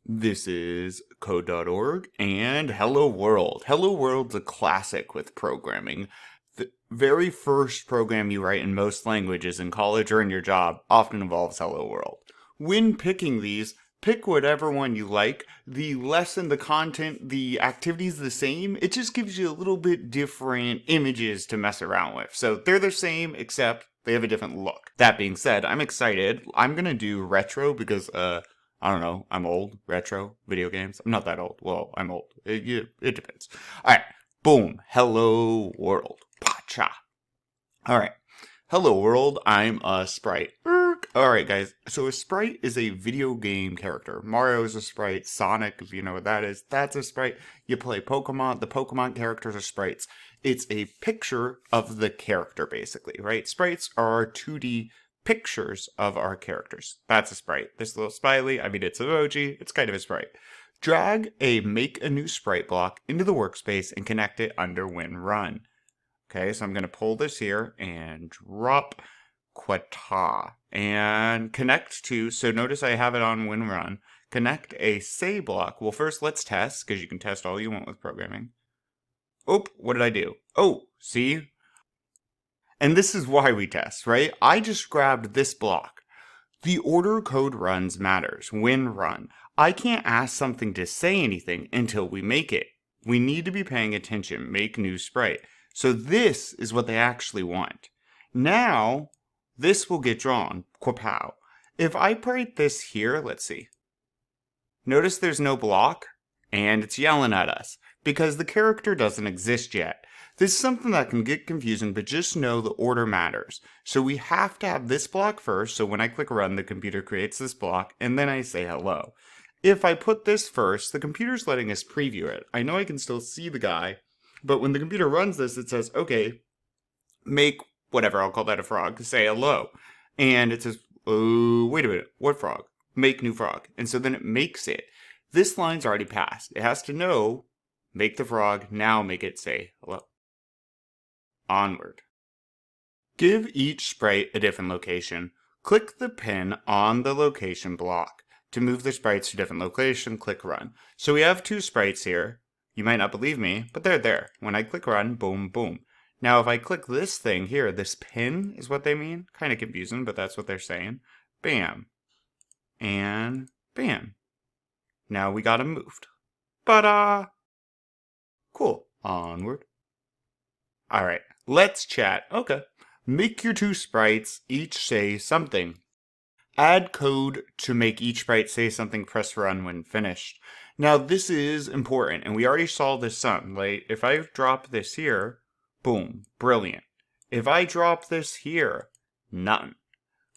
This is code.org and Hello World. Hello World's a classic with programming. The very first program you write in most languages in college or in your job often involves Hello World. When picking these, pick whatever one you like. The lesson, the content, the activity's the same. It just gives you a little bit different images to mess around with. So they're the same, except they have a different look. That being said, I'm excited. I'm gonna do retro because, I don't know. I'm old. Retro video games. I'm not that old. Well, I'm old. It depends. All right. Boom. Hello world. Pacha. All right. Hello world. I'm a sprite. All right, guys. So a sprite is a video game character. Mario is a sprite. Sonic, if you know what that is, that's a sprite. You play Pokemon. The Pokemon characters are sprites. It's a picture of the character, basically, right? Sprites are 2D pictures of our characters. That's a sprite. This little smiley, it's an emoji, it's kind of a sprite. Drag a make a new sprite block into the workspace and connect it under when run. Okay, so I'm going to pull this here and drop Quata and connect to, so notice I have it on when run, connect a say block. Well, first let's test, because you can test all you want with programming. Oh, what did I do? Oh, see? And this is why we test, right? I just grabbed this block. The order code runs matters. When run. I can't ask something to say anything until we make it. We need to be paying attention. Make new sprite. So this is what they actually want. Now, this will get drawn. Quapow. If I write this here, let's see. Notice there's no block, and it's yelling at us, because the character doesn't exist yet. This is something that can get confusing, but just know the order matters. So we have to have this block first, so when I click run, the computer creates this block, and then I say hello. If I put this first, the computer's letting us preview it. I know I can still see the guy, but when the computer runs this, it says, okay, make whatever, I'll call that a frog, say hello. And it says, oh, wait a minute, what frog? Make new frog. And so then it makes it. This line's already passed. It has to know, make the frog, now make it say hello. Onward. Give each sprite a different location. Click the pin on the location block. To move the sprites to a different location, click run. So we have two sprites here. You might not believe me, but they're there. When I click run, boom, boom. Now if I click this thing here, this pin is what they mean. Kind of confusing, but that's what they're saying. Bam. And bam. Now we got them moved. Cool. Onward. Alright, let's chat. Okay. Make your two sprites each say something. Add code to make each sprite say something, press run when finished. Now this is important, and we already saw this some. Like, if I drop this here, boom, brilliant. If I drop this here, nothing.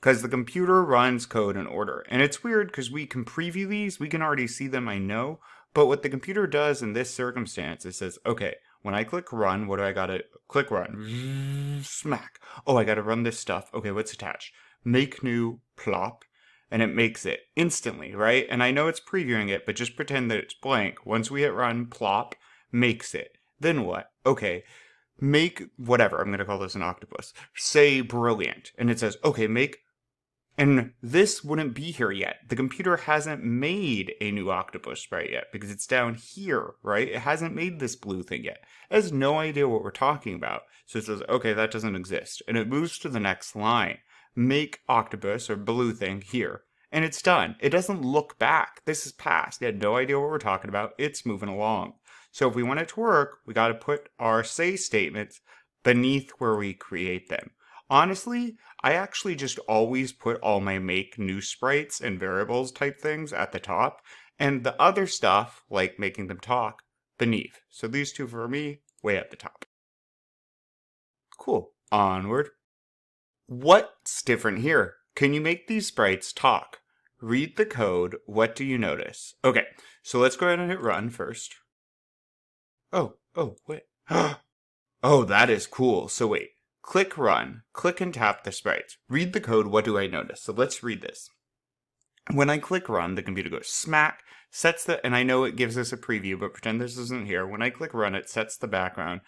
Because the computer runs code in order. And it's weird because we can preview these, we can already see them, I know. But what the computer does in this circumstance, it says, okay, when I click run, what do I gotta click run? Smack. Oh, I gotta run this stuff. Okay, what's attached? Make new plop. And it makes it instantly, right? And I know it's previewing it, but just pretend that it's blank. Once we hit run, plop, makes it. Then what? Okay, make whatever. I'm gonna call this an octopus. Say brilliant. And it says, okay, make. And this wouldn't be here yet. The computer hasn't made a new octopus sprite yet because it's down here, right? It hasn't made this blue thing yet. It has no idea what we're talking about. So it says, okay, that doesn't exist. And it moves to the next line. Make octopus or blue thing here. And it's done. It doesn't look back. This is past. It had no idea what we're talking about. It's moving along. So if we want it to work, we got to put our say statements beneath where we create them. Honestly, I actually just always put all my make new sprites and variables type things at the top, and the other stuff, like making them talk, beneath. So these two for me, way at the top. Cool. Onward. What's different here? Can you make these sprites talk? Read the code. What do you notice? Okay, so let's go ahead and hit run first. Oh, wait. Oh, that is cool. So wait. Click run, click and tap the sprites. Read the code, what do I notice? So let's read this. When I click run, the computer goes smack, sets the, and I know it gives us a preview, but pretend this isn't here. When I click run, it sets the background,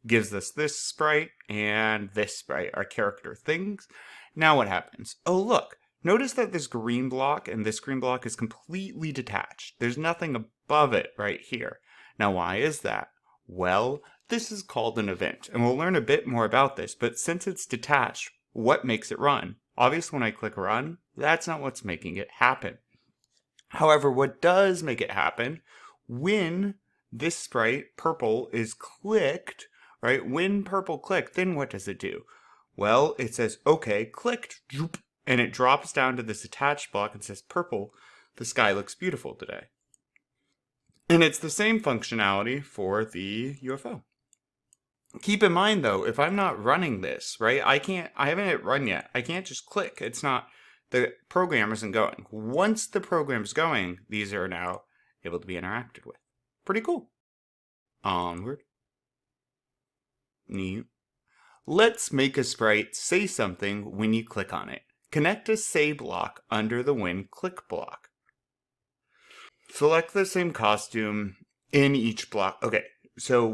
gives us this sprite and this sprite, our character things. Now what happens? Oh look, Notice that this green block and this green block is completely detached. There's nothing above it right here. Now, why is that? Well, this is called an event, and we'll learn a bit more about this, but since it's detached, what makes it run? Obviously, when I click run, that's not what's making it happen. However, what does make it happen, when this sprite, purple, is clicked, right? When purple clicked, then what does it do? Well, it says, okay, clicked, and it drops down to this attached block and says, purple, the sky looks beautiful today. And it's the same functionality for the UFO. Keep in mind though, if I'm not running this, right, I haven't hit run yet. I can't just click. The program isn't going. Once the program's going, these are now able to be interacted with. Pretty cool. Onward. Neat. Let's make a sprite say something when you click on it. Connect a say block under the when click block. Select the same costume in each block. Okay, so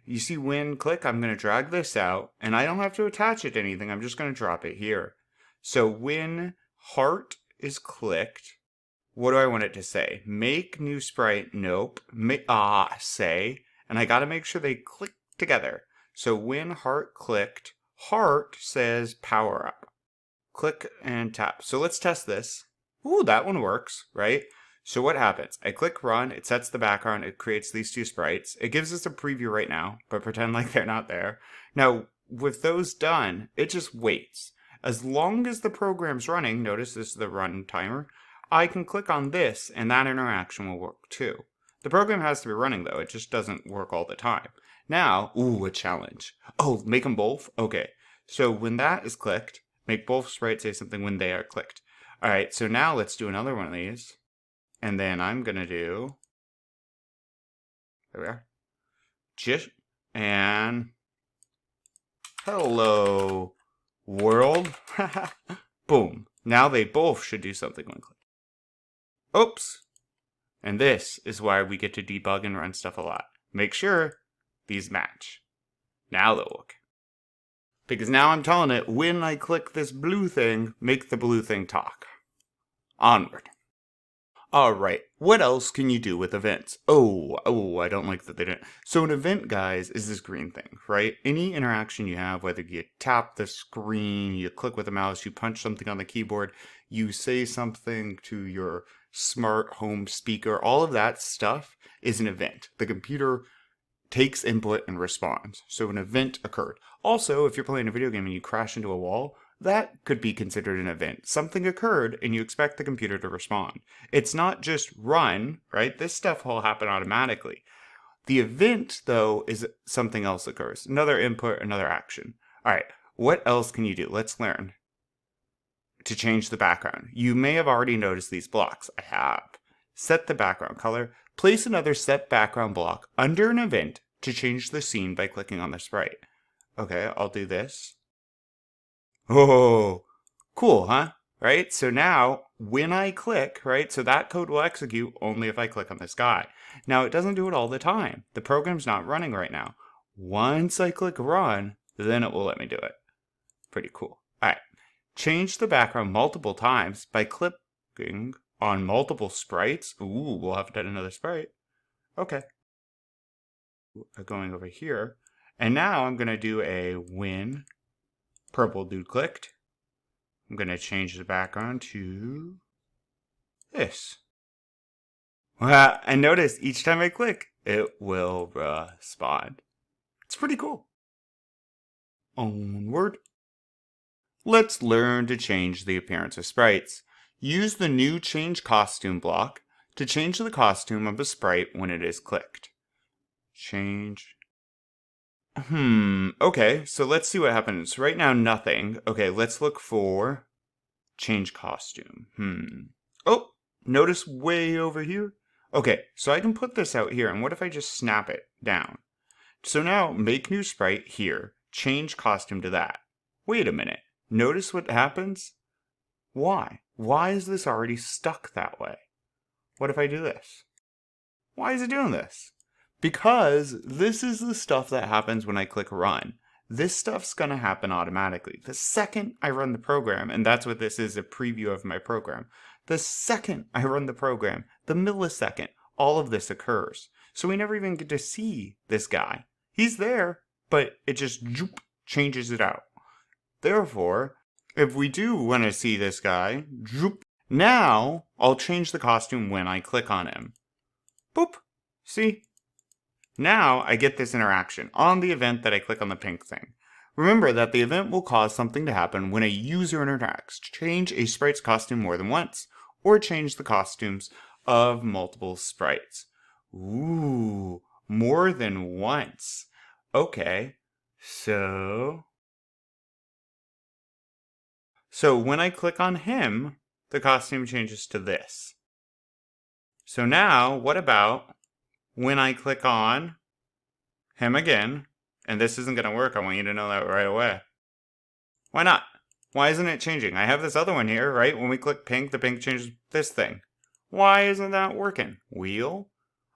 you see when click, I'm going to drag this out, and I don't have to attach it to anything. I'm just going to drop it here. So when heart is clicked, what do I want it to say? Make new sprite, nope. Say, and I got to make sure they click together. So when heart clicked, heart says power up. Click and tap. So let's test this. Ooh, that one works, right? So what happens? I click run, it sets the background, it creates these two sprites. It gives us a preview right now, but pretend like they're not there. Now, with those done, it just waits. As long as the program's running, notice this is the run timer, I can click on this and that interaction will work too. The program has to be running though, it just doesn't work all the time. Now, ooh, a challenge. Oh, make them both? Okay. So when that is clicked, make both sprites say something when they are clicked. All right, so now let's do another one of these. And then I'm going to do, there we are, and hello world. Boom. Now they both should do something when clicked. Oops. And this is why we get to debug and run stuff a lot. Make sure these match. Now they'll look. Because now I'm telling it, when I click this blue thing, make the blue thing talk. Onward. Alright, what else can you do with events? Oh, I don't like that they didn't. So an event, guys, is this green thing, right? Any interaction you have, whether you tap the screen, you click with the mouse, you punch something on the keyboard, you say something to your smart home speaker, all of that stuff is an event. The computer takes input and responds. So an event occurred. Also, if you're playing a video game and you crash into a wall, that could be considered an event. Something occurred and you expect the computer to respond. It's not just run, right? This stuff will happen automatically. The event, though, is something else occurs. Another input, another action. All right, what else can you do? Let's learn. To change the background. You may have already noticed these blocks. I have. Set the background color. Place another set background block under an event to change the scene by clicking on the sprite. Okay, I'll do this. Oh, cool, huh? Right? So now, when I click, right, so that code will execute only if I click on this guy. Now, it doesn't do it all the time. The program's not running right now. Once I click run, then it will let me do it. Pretty cool. All right. Change the background multiple times by clicking on multiple sprites. Ooh, we'll have to add another sprite. Okay. Going over here. And now I'm going to do a when purple dude clicked. I'm going to change the background to this. And notice each time I click, it will respond. It's pretty cool. Onward. Let's learn to change the appearance of sprites. Use the new change costume block to change the costume of a sprite when it is clicked. Change. Okay, so let's see what happens. Right now, nothing. Okay, let's look for change costume. Oh, notice way over here? Okay, so I can put this out here, and what if I just snap it down? So now, make new sprite here, change costume to that. Wait a minute, notice what happens? Why? Why is this already stuck that way? What if I do this? Why is it doing this? Because this is the stuff that happens when I click run. this stuff's going to happen automatically. The second I run the program, and that's what this is, a preview of my program. The second I run the program, the millisecond, all of this occurs. So we never even get to see this guy. He's there, but it just changes it out. Therefore, if we do want to see this guy, now I'll change the costume when I click on him. Boop. See? Now I get this interaction on the event that I click on the pink thing. Remember that the event will cause something to happen when a user interacts. Change a sprite's costume more than once, or change the costumes of multiple sprites. Ooh, more than once. Okay, so when I click on him, the costume changes to this. So now, what about when I click on him again, and this isn't going to work, I want you to know that right away. Why not? Why isn't it changing? I have this other one here, right? When we click pink, the pink changes this thing. Why isn't that working? Wheel?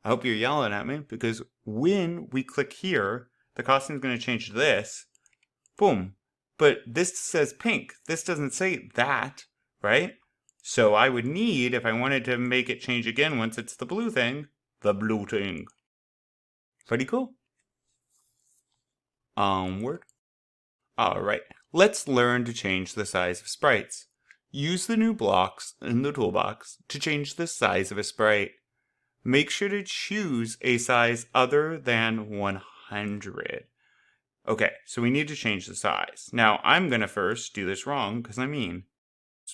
I hope you're yelling at me, because when we click here, the costume's going to change to this. Boom. But this says pink. This doesn't say that, right? So I would need, if I wanted to make it change again once it's the blue thing. Pretty cool. Onward. Alright, let's learn to change the size of sprites. Use the new blocks in the toolbox to change the size of a sprite. Make sure to choose a size other than 100. Okay, so we need to change the size. Now, I'm going to first do this wrong, because let's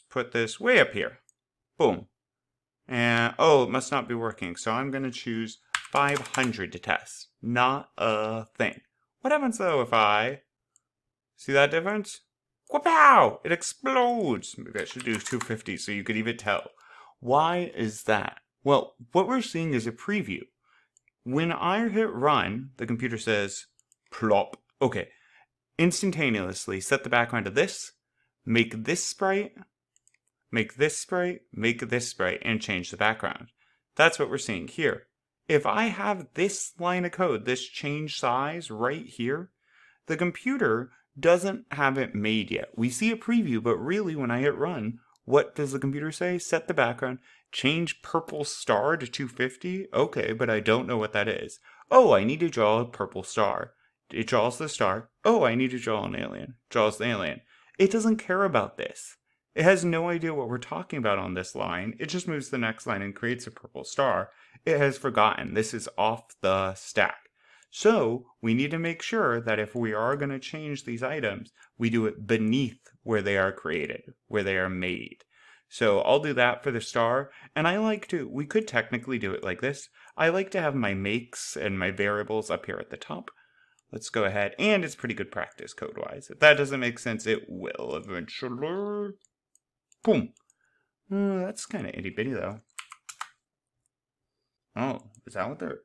put this way up here. Boom. And, it must not be working, so I'm going to choose 500 to test. Not a thing. What happens, though, if I... See that difference? Whoop-ow! It explodes! Maybe I should do 250 so you could even tell. Why is that? Well, what we're seeing is a preview. When I hit run, the computer says, plop. Okay, instantaneously set the background to this, make this sprite, make this sprite, make this sprite, and change the background. That's what we're seeing here. If I have this line of code, this change size right here, the computer doesn't have it made yet. We see a preview, but really when I hit run, what does the computer say? Set the background, change purple star to 250. Okay, but I don't know what that is. Oh, I need to draw a purple star. It draws the star. Oh, I need to draw an alien. Draws the alien. It doesn't care about this. It has no idea what we're talking about on this line. It just moves to the next line and creates a purple star. It has forgotten. This is off the stack. So we need to make sure that if we are going to change these items, we do it beneath where they are created, where they are made. So I'll do that for the star. And we could technically do it like this. I like to have my makes and my variables up here at the top. Let's go ahead, and it's pretty good practice code-wise. If that doesn't make sense, it will eventually. Boom. That's kind of itty-bitty, though. Oh, is that what they're...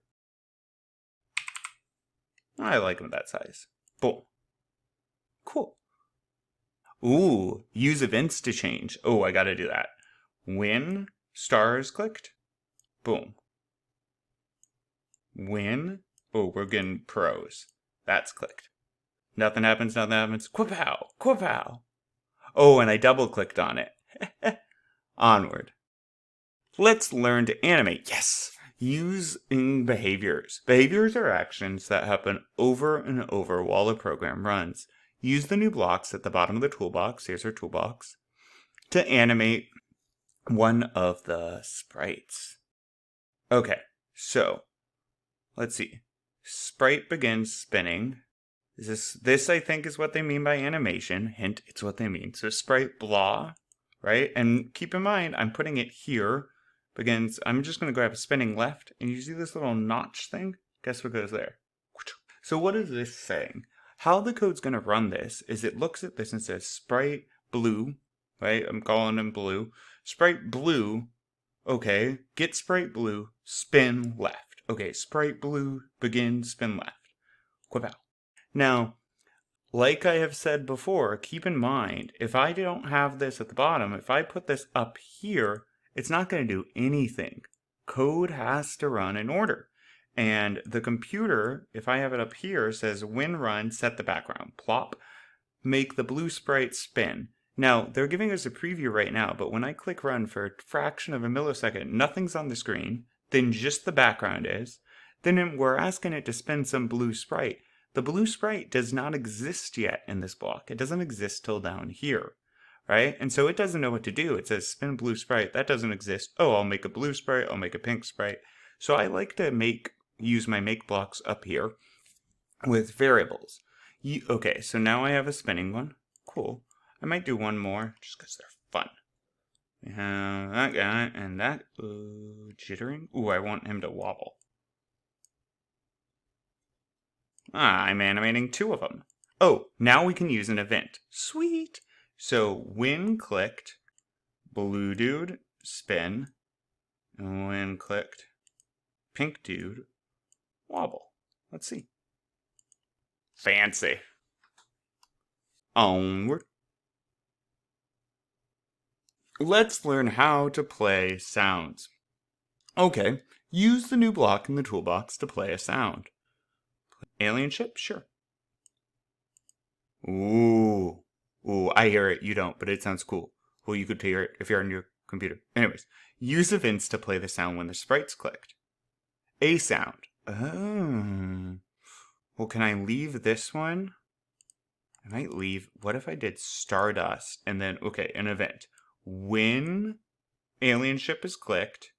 I like them that size. Boom. Cool. Ooh, use events to change. Oh, I gotta do that. When star is clicked, boom. When, we're getting pros. That's clicked. Nothing happens, nothing happens. Quapow, quapow. Oh, and I double clicked on it. Onward. Let's learn to animate. Yes! Using behaviors. Behaviors are actions that happen over and over while the program runs. Use the new blocks at the bottom of the toolbox. Here's our toolbox. To animate one of the sprites. Okay, so let's see. Sprite begins spinning. This I think is what they mean by animation. Hint, it's what they mean. So sprite blah, right? And keep in mind, I'm putting it here. Begins, I'm just going to grab spinning left. And you see this little notch thing? Guess what goes there? So what is this saying? How the code's going to run this is it looks at this and says sprite blue, right? I'm calling him blue. Sprite blue, okay, get sprite blue, spin left. Okay, sprite blue, begin, spin left. Quapow. Now, like I have said before, keep in mind, if I don't have this at the bottom, if I put this up here, it's not going to do anything. Code has to run in order. And the computer, if I have it up here, says when run, set the background. Plop, make the blue sprite spin. Now, they're giving us a preview right now, but when I click run for a fraction of a millisecond, nothing's on the screen, then just the background is. Then we're asking it to spin some blue sprite. The blue sprite does not exist yet in this block. It doesn't exist till down here, right? And so it doesn't know what to do. It says spin blue sprite. That doesn't exist. Oh, I'll make a blue sprite. I'll make a pink sprite. So I like to use my make blocks up here with variables. Okay, so now I have a spinning one. Cool. I might do one more just because they're fun. We have that guy and that jittering. Ooh, I want him to wobble. I'm animating 2 of them. Oh, now we can use an event. Sweet. So when clicked, blue dude, spin. And when clicked, pink dude, wobble. Let's see. Fancy. Onward. Let's learn how to play sounds. Okay, use the new block in the toolbox to play a sound. Alien ship? Sure. Ooh, I hear it. You don't, but it sounds cool. Well, you could hear it if you're on your computer. Anyways, use events to play the sound when the sprite's clicked. A sound. Oh. Well, can I leave this one? I might leave. What if I did Stardust and then, okay, an event. When alien ship is clicked,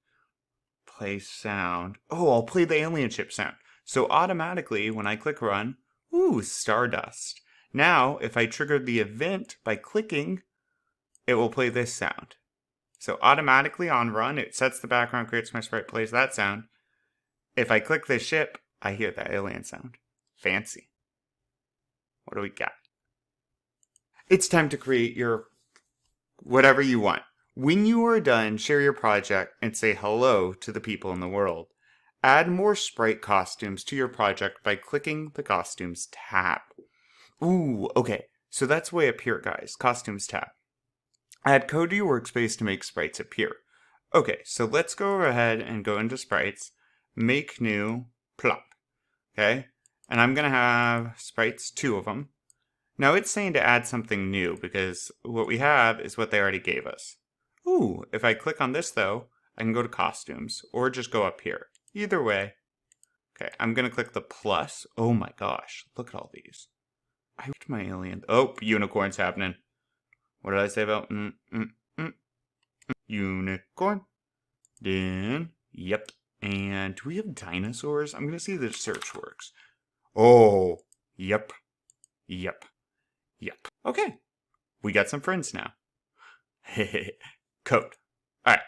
play sound. Oh, I'll play the alien ship sound. So automatically, when I click run, ooh, Stardust. Now, if I trigger the event by clicking, it will play this sound. So automatically on run, it sets the background, creates my sprite, plays that sound. If I click the ship, I hear the alien sound. Fancy. What do we got? It's time to create your whatever you want. When you are done, share your project and say hello to the people in the world. Add more sprite costumes to your project by clicking the Costumes tab. Ooh, okay. So that's way up here, guys. Costumes tab. Add code to your workspace to make sprites appear. Okay, so let's go ahead and go into sprites. Make new, plop. Okay? And I'm going to have sprites, 2 of them. Now it's saying to add something new because what we have is what they already gave us. Ooh, if I click on this though, I can go to costumes or just go up here. Either way. Okay, I'm going to click the plus. Oh my gosh, look at all these. I ripped my alien. Oh, unicorn's happening. What did I say about unicorn? Then, yep. And do we have dinosaurs? I'm going to see if the search works. Oh, yep. Okay, we got some friends now. Code. All right.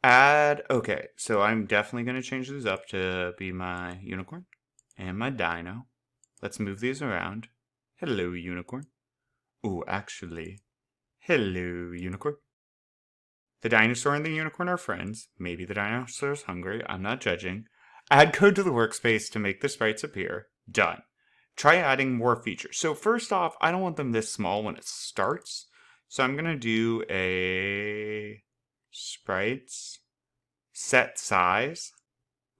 Add, okay, so I'm definitely going to change these up to be my unicorn and my dino. Let's move these around. Hello, unicorn. Ooh, actually, hello, unicorn. The dinosaur and the unicorn are friends. Maybe the dinosaur's hungry. I'm not judging. Add code to the workspace to make the sprites appear. Done. Try adding more features. So first off, I don't want them this small when it starts. So I'm going to do a sprites set size.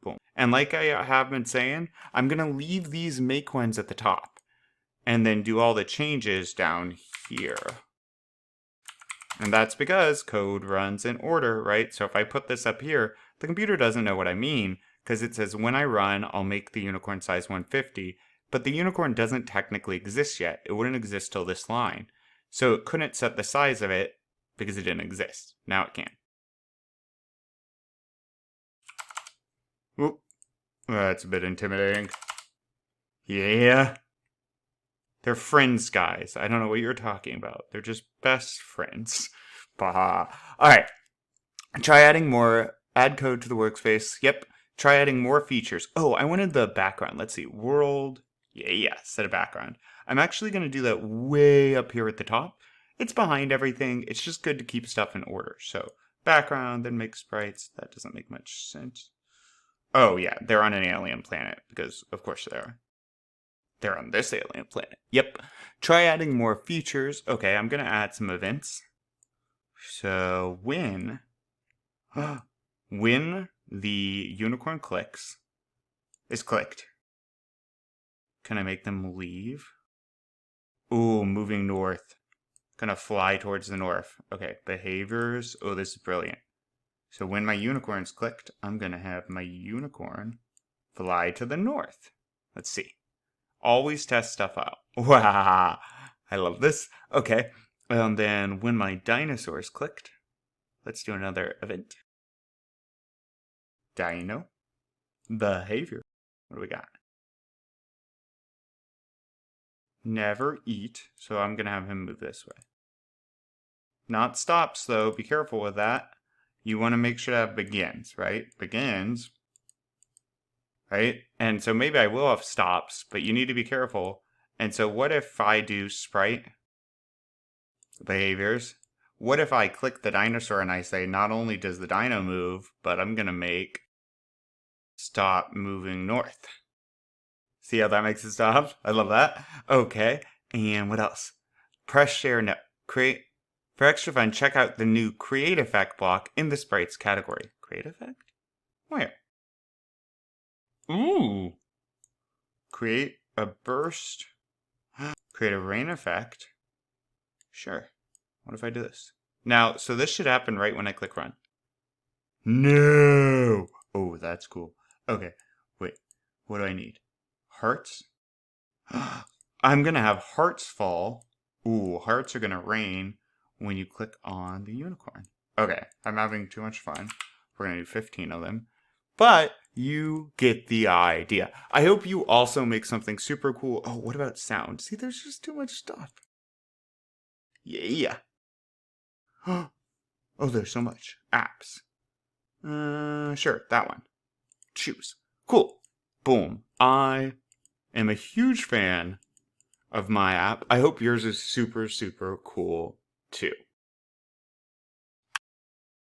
Boom. And like I have been saying, I'm going to leave these make ones at the top and then do all the changes down here. And that's because code runs in order, right? So if I put this up here, the computer doesn't know what I mean because it says when I run, I'll make the unicorn size 150. But the unicorn doesn't technically exist yet. It wouldn't exist till this line. So it couldn't set the size of it because it didn't exist. Now it can. Oop. That's a bit intimidating. Yeah. They're friends, guys. I don't know what you're talking about. They're just best friends. Baha. Alright. Try adding more. Add code to the workspace. Yep. Try adding more features. Oh, I wanted the background. Let's see. World. Yeah, set a background. I'm actually going to do that way up here at the top. It's behind everything. It's just good to keep stuff in order. So background, then make sprites. That doesn't make much sense. Oh yeah, they're on an alien planet because of course they are. They're on this alien planet. Yep. Try adding more features. Okay, I'm going to add some events. So when the unicorn clicks, is clicked. Can I make them leave? Ooh, moving north. Gonna fly towards the north. Okay, behaviors. Oh, this is brilliant. So when my unicorn's clicked, I'm gonna have my unicorn fly to the north. Let's see. Always test stuff out. Wow, I love this. Okay, and then when my dinosaur's clicked, let's do another event. Dino. Behavior. What do we got? Never eat, so I'm gonna have him move this way. Not stops, though. Be careful with that. You want to make sure that begins, right? Begins, right? And so maybe I will have stops, but you need to be careful. And so what if I do sprite behaviors? What if I click the dinosaur and I say, not only does the dino move, but I'm going to make stop moving north. See how that makes it stop? I love that. Okay. And what else? Press share now. Create. For extra fun, check out the new Create Effect block in the Sprites category. Create Effect? Where? Ooh! Create a burst. Create a rain effect. Sure. What if I do this? Now, so this should happen right when I click run. No! Oh, that's cool. Okay, wait. What do I need? Hearts? I'm gonna have hearts fall. Ooh, hearts are gonna rain when you click on the unicorn. Okay, I'm having too much fun. We're gonna do 15 of them. But you get the idea. I hope you also make something super cool. Oh, what about sound? See, there's just too much stuff. Yeah. Oh, there's so much. Apps. Sure, that one. Choose. Cool. Boom. I am a huge fan of my app. I hope yours is super, super cool too.